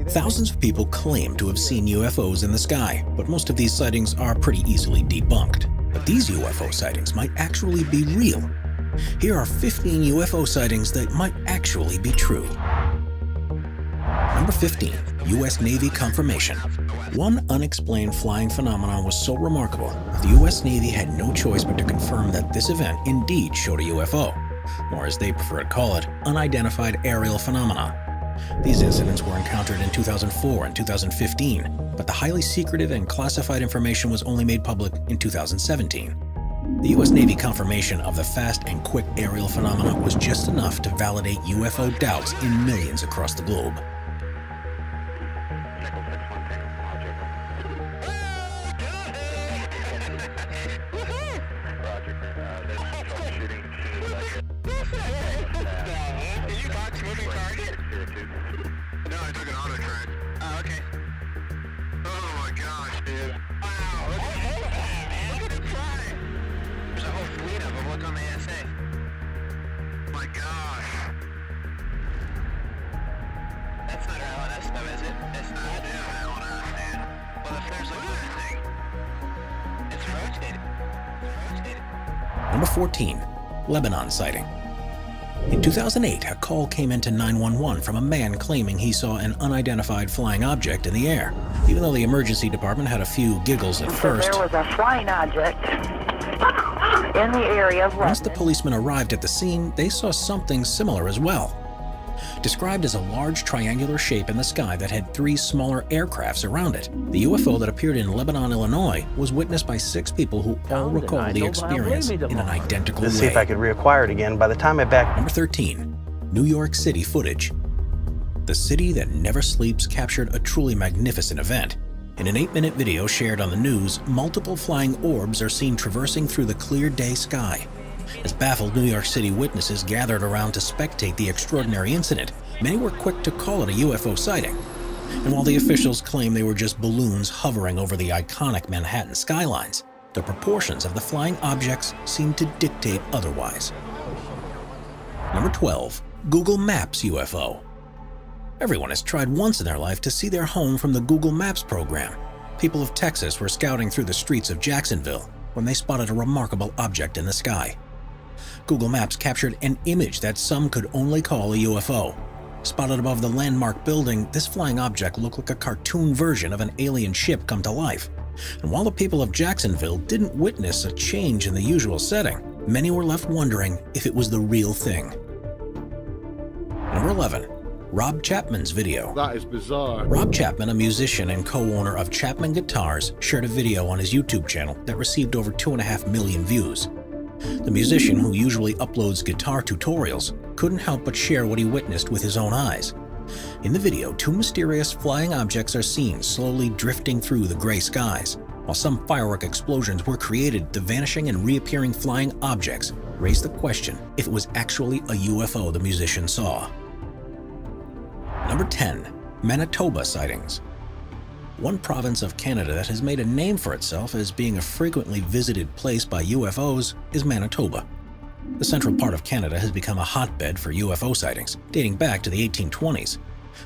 Thousands of people claim to have seen UFOs in the sky, but most of these sightings are pretty easily debunked. But these UFO sightings might actually be real. Here are 15 UFO sightings that might actually be true. Number 15. U.S. Navy confirmation. One unexplained flying phenomenon was so remarkable that the U.S. Navy had no choice but to confirm that this event indeed showed a UFO, or as they prefer to call it, unidentified aerial phenomena. These incidents were encountered in 2004 and 2015, but the highly secretive and classified information was only made public in 2017. The U.S. Navy confirmation of the fast and quick aerial phenomena was just enough to validate UFO doubts in millions across the globe. No, I took an auto track. Oh, okay. Oh my gosh, dude. Wow, look at that, man. Look at it fly. There's a whole fleet of them. Look on the ASA. My gosh. That's not our LNS though, is it? It's not. I do have LNS, man. Well, if there's like anything, it's rotated. It's rotated. Number 14. Lebanon sighting. In 2008, a call came into 911 from a man claiming he saw an unidentified flying object in the air. Even though the emergency department had a few giggles at first, there was a flying object in the area of Lebanon. Once the policemen arrived at the scene, they saw something similar as well. Described as a large triangular shape in the sky that had 3 smaller aircrafts around it, the UFO that appeared in Lebanon, Illinois, was witnessed by 6 people who all recalled the experience in an identical way. Let's see if I could reacquire it again. By the time I back... Number 13. New York City footage. The city that never sleeps captured a truly magnificent event. In an 8-minute video shared on the news, multiple flying orbs are seen traversing through the clear day sky. As baffled New York City witnesses gathered around to spectate the extraordinary incident, many were quick to call it a UFO sighting. And while the officials claim they were just balloons hovering over the iconic Manhattan skylines, the proportions of the flying objects seemed to dictate otherwise. Number 12. Google Maps UFO. Everyone has tried once in their life to see their home from the Google Maps program. People of Texas were scouting through the streets of Jacksonville when they spotted a remarkable object in the sky. Google Maps captured an image that some could only call a UFO. Spotted above the landmark building, this flying object looked like a cartoon version of an alien ship come to life. And while the people of Jacksonville didn't witness a change in the usual setting, many were left wondering if it was the real thing. Number 11. Rob Chapman's video. That is bizarre. Rob Chapman, a musician and co-owner of Chapman Guitars, shared a video on his YouTube channel that received over 2.5 million views. The musician, who usually uploads guitar tutorials, couldn't help but share what he witnessed with his own eyes. In the video, 2 mysterious flying objects are seen slowly drifting through the gray skies. While some firework explosions were created, the vanishing and reappearing flying objects raised the question if it was actually a UFO the musician saw. Number 10. Manitoba sightings. One province of Canada that has made a name for itself as being a frequently visited place by UFOs is Manitoba. The central part of Canada has become a hotbed for UFO sightings, dating back to the 1820s.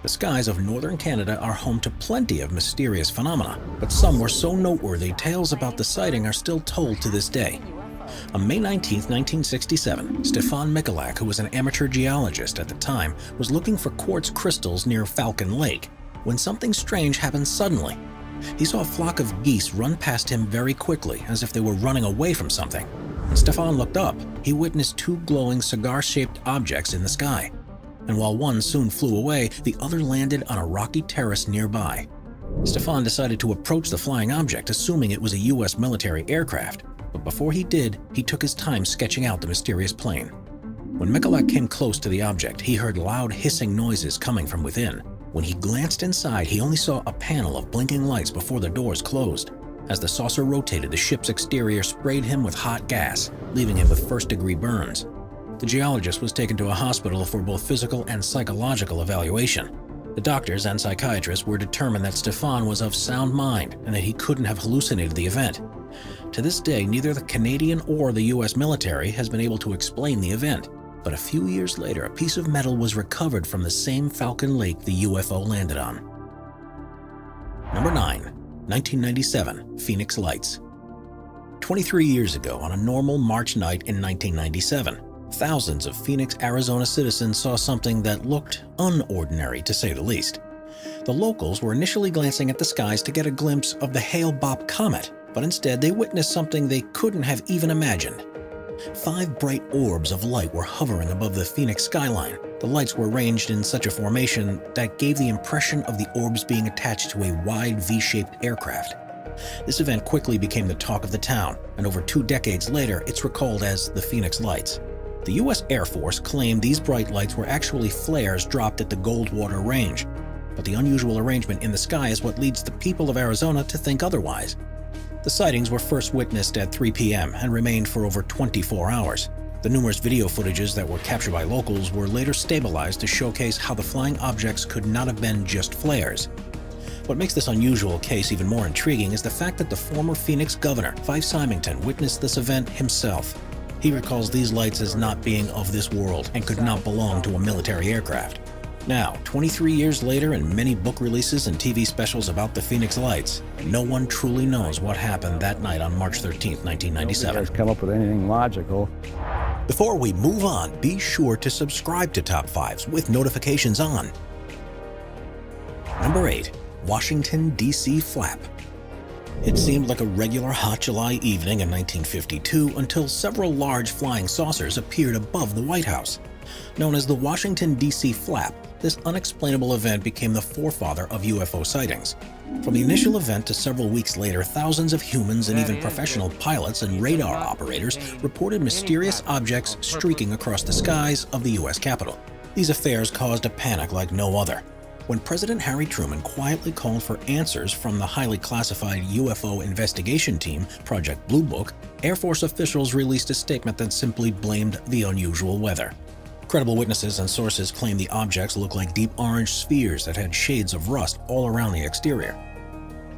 The skies of northern Canada are home to plenty of mysterious phenomena, but some were so noteworthy tales about the sighting are still told to this day. On May 19, 1967, Stefan Michalak, who was an amateur geologist at the time, was looking for quartz crystals near Falcon Lake, when something strange happened suddenly. He saw a flock of geese run past him very quickly, as if they were running away from something. When Stefan looked up, he witnessed 2 glowing cigar-shaped objects in the sky. And while one soon flew away, the other landed on a rocky terrace nearby. Stefan decided to approach the flying object, assuming it was a U.S. military aircraft. But before he did, he took his time sketching out the mysterious plane. When Michalak came close to the object, he heard loud hissing noises coming from within. When he glanced inside, he only saw a panel of blinking lights before the doors closed. As the saucer rotated, the ship's exterior sprayed him with hot gas, leaving him with first-degree burns. The geologist was taken to a hospital for both physical and psychological evaluation. The doctors and psychiatrists were determined that Stefan was of sound mind and that he couldn't have hallucinated the event. To this day, neither the Canadian or the U.S. military has been able to explain the event. But a few years later, a piece of metal was recovered from the same Falcon Lake the UFO landed on. Number 9. 1997, Phoenix Lights. 23 years ago, on a normal March night in 1997, thousands of Phoenix, Arizona citizens saw something that looked unordinary, to say the least. The locals were initially glancing at the skies to get a glimpse of the Hale-Bopp comet, but instead they witnessed something they couldn't have even imagined. 5 bright orbs of light were hovering above the Phoenix skyline. The lights were arranged in such a formation that gave the impression of the orbs being attached to a wide V-shaped aircraft. This event quickly became the talk of the town, and over 2 decades later, it's recalled as the Phoenix Lights. The U.S. Air Force claimed these bright lights were actually flares dropped at the Goldwater Range, but the unusual arrangement in the sky is what leads the people of Arizona to think otherwise. The sightings were first witnessed at 3 p.m. and remained for over 24 hours. The numerous video footages that were captured by locals were later stabilized to showcase how the flying objects could not have been just flares. What makes this unusual case even more intriguing is the fact that the former Phoenix governor, Fife Symington, witnessed this event himself. He recalls these lights as not being of this world and could not belong to a military aircraft. Now, 23 years later and many book releases and TV specials about the Phoenix Lights, no one truly knows what happened that night on March 13, 1997. Nobody has come up with anything logical. Before we move on, be sure to subscribe to Top 5s with notifications on. Number 8. Washington, D.C. Flap. It seemed like a regular hot July evening in 1952 until several large flying saucers appeared above the White House. Known as the Washington, D.C. Flap, this unexplainable event became the forefather of UFO sightings. From the initial event to several weeks later, thousands of humans and even professional pilots and radar operators reported mysterious objects streaking across the skies of the U.S. Capitol. These affairs caused a panic like no other. When President Harry Truman quietly called for answers from the highly classified UFO investigation team, Project Blue Book, Air Force officials released a statement that simply blamed the unusual weather. Credible witnesses and sources claim the objects looked like deep orange spheres that had shades of rust all around the exterior.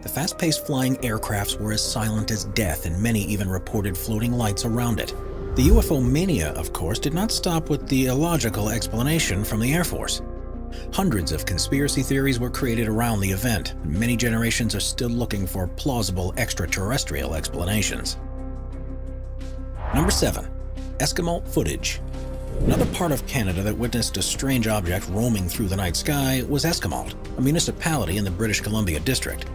The fast-paced flying aircrafts were as silent as death, and many even reported floating lights around it. The UFO mania, of course, did not stop with the illogical explanation from the Air Force. Hundreds of conspiracy theories were created around the event, and many generations are still looking for plausible extraterrestrial explanations. Number 7. Eskimo footage. Another part of Canada that witnessed a strange object roaming through the night sky was Esquimalt, a municipality in the British Columbia district.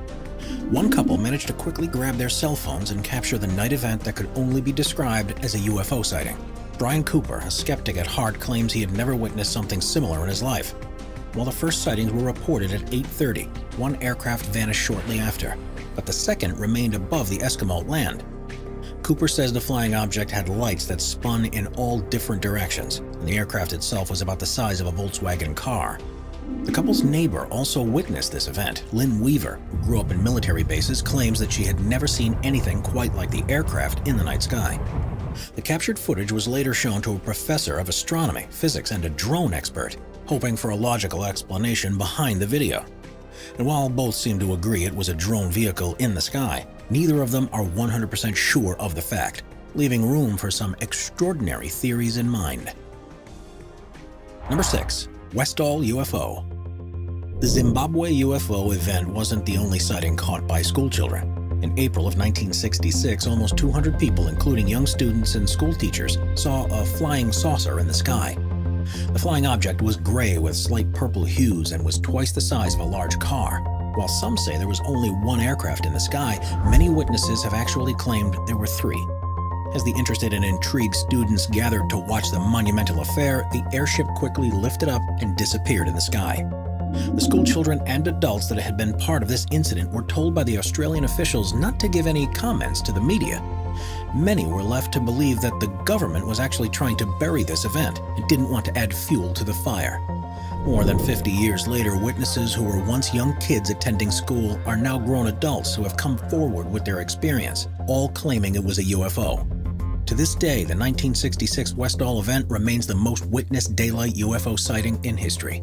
One couple managed to quickly grab their cell phones and capture the night event that could only be described as a UFO sighting. Brian Cooper, a skeptic at heart, claims he had never witnessed something similar in his life. While the first sightings were reported at 8:30, one aircraft vanished shortly after, but the second remained above the Esquimalt land. Cooper says the flying object had lights that spun in all different directions, and the aircraft itself was about the size of a Volkswagen car. The couple's neighbor also witnessed this event. Lynn Weaver, who grew up in military bases, claims that she had never seen anything quite like the aircraft in the night sky. The captured footage was later shown to a professor of astronomy, physics, and a drone expert, hoping for a logical explanation behind the video. And while both seem to agree it was a drone vehicle in the sky, neither of them are 100% sure of the fact, leaving room for some extraordinary theories in mind. Number 6. Westall UFO. The Zimbabwe UFO event wasn't the only sighting caught by schoolchildren. In April of 1966, almost 200 people, including young students and school teachers, saw a flying saucer in the sky. The flying object was gray with slight purple hues and was twice the size of a large car. While some say there was only one aircraft in the sky, many witnesses have actually claimed there were 3. As the interested and intrigued students gathered to watch the monumental affair, the airship quickly lifted up and disappeared in the sky. The schoolchildren and adults that had been part of this incident were told by the Australian officials not to give any comments to the media. Many were left to believe that the government was actually trying to bury this event and didn't want to add fuel to the fire. More than 50 years later, witnesses who were once young kids attending school are now grown adults who have come forward with their experience, all claiming it was a UFO. To this day, the 1966 Westall event remains the most witnessed daylight UFO sighting in history.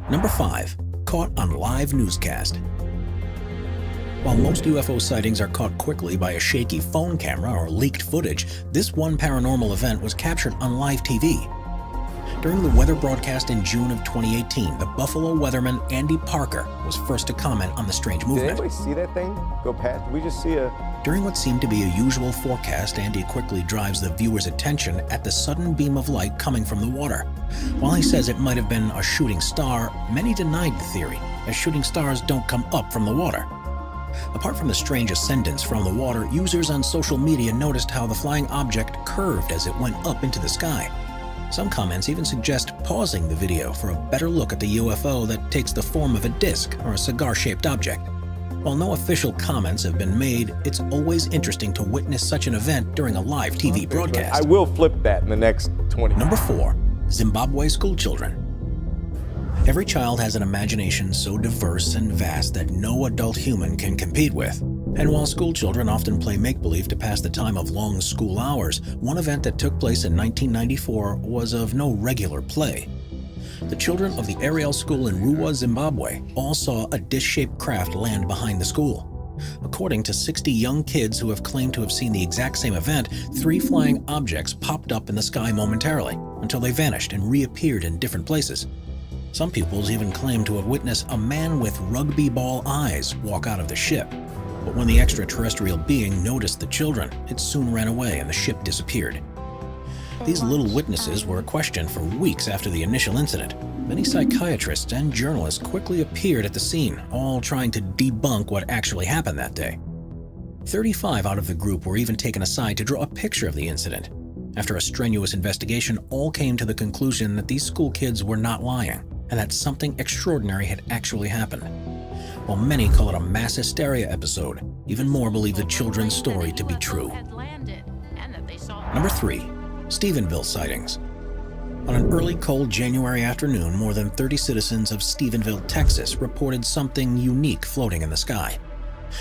Number 5. Caught on live newscast. While most UFO sightings are caught quickly by a shaky phone camera or leaked footage, this one paranormal event was captured on live TV. During the weather broadcast in June of 2018, the Buffalo weatherman Andy Parker was first to comment on the strange Did movement. anybody see that thing go past? We just see a... During what seemed to be a usual forecast, Andy quickly drives the viewer's attention at the sudden beam of light coming from the water. While he says it might have been a shooting star, many denied the theory, as shooting stars don't come up from the water. Apart from the strange ascendance from the water, users on social media noticed how the flying object curved as it went up into the sky. Some comments even suggest pausing the video for a better look at the UFO that takes the form of a disc or a cigar-shaped object. While no official comments have been made, it's always interesting to witness such an event during a live TV broadcast. I will flip that in the next 20 Number 4. Zimbabwe schoolchildren. Every child has an imagination so diverse and vast that no adult human can compete with. And while schoolchildren often play make-believe to pass the time of long school hours, one event that took place in 1994 was of no regular play. The children of the Ariel School in Ruwa, Zimbabwe, all saw a dish-shaped craft land behind the school. According to 60 young kids who have claimed to have seen the exact same event, 3 flying objects popped up in the sky momentarily, until they vanished and reappeared in different places. Some pupils even claim to have witnessed a man with rugby ball eyes walk out of the ship. But when the extraterrestrial being noticed the children, it soon ran away and the ship disappeared. These little witnesses were questioned for weeks after the initial incident. Many psychiatrists and journalists quickly appeared at the scene, all trying to debunk what actually happened that day. 35 out of the group were even taken aside to draw a picture of the incident. After a strenuous investigation, all came to the conclusion that these school kids were not lying, and that something extraordinary had actually happened. While many call it a mass hysteria episode, even more believe the children's story to be true. Number 3. Stephenville sightings. On an early cold January afternoon, more than 30 citizens of Stephenville, Texas reported something unique floating in the sky.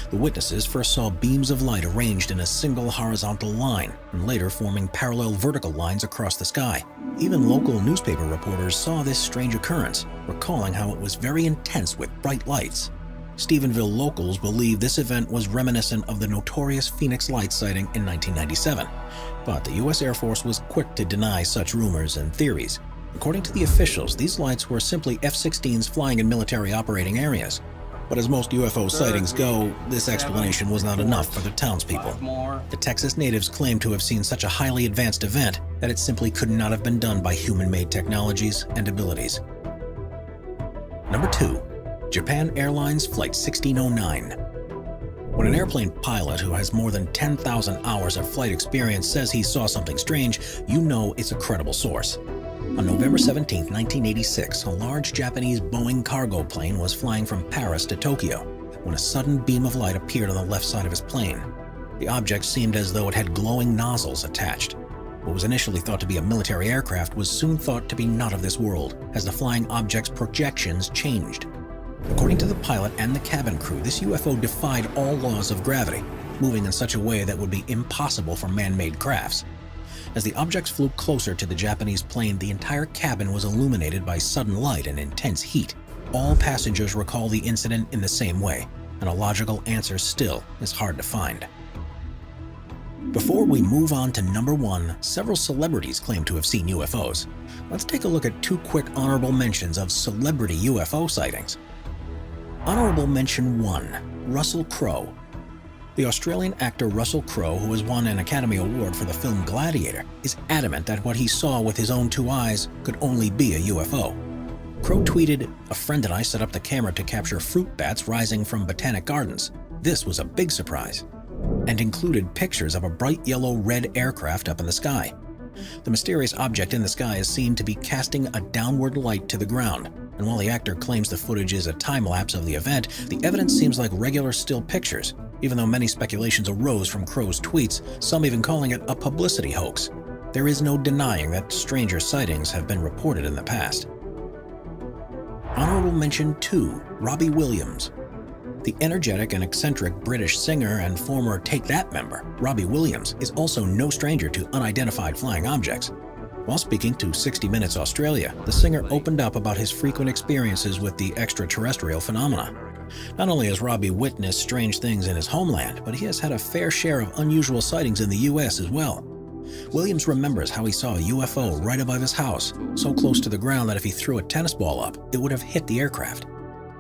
The witnesses first saw beams of light arranged in a single horizontal line and later forming parallel vertical lines across the sky. Even local newspaper reporters saw this strange occurrence, recalling how it was very intense with bright lights. Stephenville locals believe this event was reminiscent of the notorious Phoenix Lights sighting in 1997, but the U.S. Air Force was quick to deny such rumors and theories. According to the officials, these lights were simply F-16s flying in military operating areas. But as most UFO sightings go, this explanation was not enough for the townspeople. The Texas natives claimed to have seen such a highly advanced event that it simply could not have been done by human-made technologies and abilities. Number 2. Japan Airlines Flight 1609. When an airplane pilot who has more than 10,000 hours of flight experience says he saw something strange, you know it's a credible source. On November 17, 1986, a large Japanese Boeing cargo plane was flying from Paris to Tokyo when a sudden beam of light appeared on the left side of his plane. The object seemed as though it had glowing nozzles attached. What was initially thought to be a military aircraft was soon thought to be not of this world, as the flying object's projections changed. According to the pilot and the cabin crew, this UFO defied all laws of gravity, moving in such a way that would be impossible for man-made crafts. As the objects flew closer to the Japanese plane, the entire cabin was illuminated by sudden light and intense heat. All passengers recall the incident in the same way, and a logical answer still is hard to find. Before we move on to number 1, several celebrities claim to have seen UFOs. Let's take a look at 2 quick honorable mentions of celebrity UFO sightings. Honorable mention 1, Russell Crowe. The Australian actor Russell Crowe, who has won an Academy Award for the film Gladiator, is adamant that what he saw with his own 2 eyes could only be a UFO. Crowe tweeted, "A friend and I set up the camera to capture fruit bats rising from botanic gardens. This was a big surprise," and included pictures of a bright yellow-red aircraft up in the sky. The mysterious object in the sky is seen to be casting a downward light to the ground, and while the actor claims the footage is a time-lapse of the event, the evidence seems like regular still pictures, even though many speculations arose from Crowe's tweets, some even calling it a publicity hoax. There is no denying that stranger sightings have been reported in the past. Honorable mention 2, Robbie Williams. The energetic and eccentric British singer and former Take That member, Robbie Williams, is also no stranger to unidentified flying objects. While speaking to 60 Minutes Australia, the singer opened up about his frequent experiences with the extraterrestrial phenomena. Not only has Robbie witnessed strange things in his homeland, but he has had a fair share of unusual sightings in the U.S. as well. Williams remembers how he saw a UFO right above his house, so close to the ground that if he threw a tennis ball up, it would have hit the aircraft.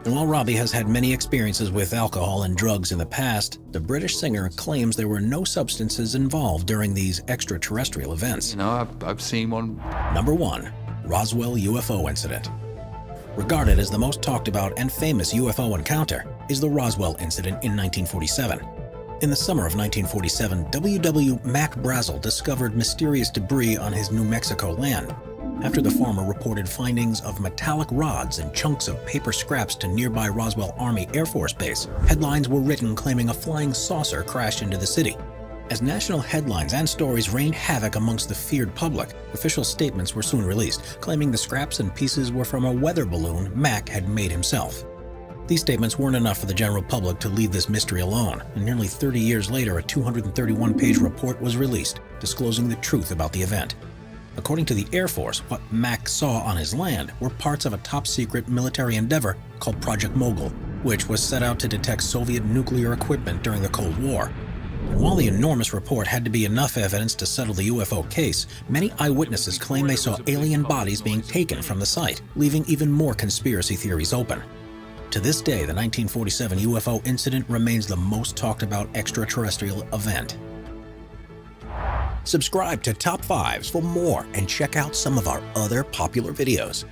And while Robbie has had many experiences with alcohol and drugs in the past, the British singer claims there were no substances involved during these extraterrestrial events. You know, I've seen one. Number 1. Roswell UFO Incident. Regarded as the most talked about and famous UFO encounter is the Roswell incident in 1947. In the summer of 1947, W.W. Mac Brazel discovered mysterious debris on his New Mexico land. After the farmer reported findings of metallic rods and chunks of paper scraps to nearby Roswell Army Air Force Base, headlines were written claiming a flying saucer crashed into the city. As national headlines and stories rained havoc amongst the feared public, official statements were soon released, claiming the scraps and pieces were from a weather balloon Mac had made himself. These statements weren't enough for the general public to leave this mystery alone, and nearly 30 years later, a 231-page report was released, disclosing the truth about the event. According to the Air Force, what Mac saw on his land were parts of a top-secret military endeavor called Project Mogul, which was set out to detect Soviet nuclear equipment during the Cold War. And while the enormous report had to be enough evidence to settle the UFO case, many eyewitnesses claim they saw alien bodies being taken from the site, leaving even more conspiracy theories open. To this day, the 1947 UFO incident remains the most talked about extraterrestrial event. Subscribe to Top 5s for more and check out some of our other popular videos.